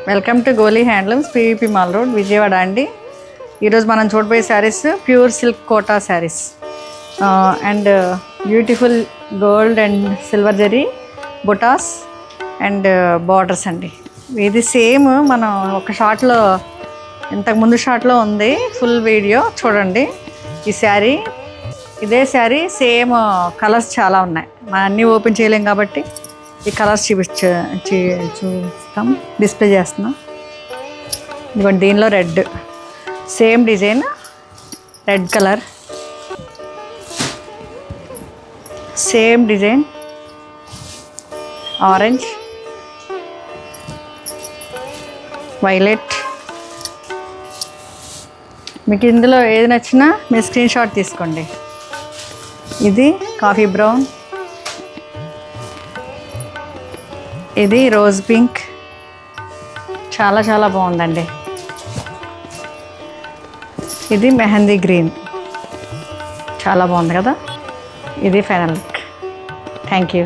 Welcome to Goli handlooms, PVP mall road, Vijayawada అండి. ఈరోజు మనం చూడబోయే saris pure silk Kota saris and beautiful gold and silver zari బుటాస్ అండ్ బార్డర్స్ అండి. ఇది సేమ్ మనం ఒక షాట్లో ఇంతకుముందు షాట్లో ఉంది, ఫుల్ వీడియో చూడండి. ఈ శారీ ఇదే శారీ సేమ్ కలర్స్ చాలా ఉన్నాయి. మనం అన్నీ ఓపెన్ చేయలేం కాబట్టి ఈ కలర్స్ చూస్తాం, డిస్ప్లే చేస్తున్నాం. ఇదిగోండి, దీనిలో red, same design, red colour, same design, orange, violet. మీకు ఇందులో ఏది నచ్చినా మీరు స్క్రీన్ షాట్ తీసుకోండి. ఇది కాఫీ బ్రౌన్, ఇది రోజ్ పింక్, చాలా చాలా బాగుందండి. ఇది మెహందీ గ్రీన్, చాలా బాగుంది కదా. ఇది ఫైనల్ లుక్. Thank you.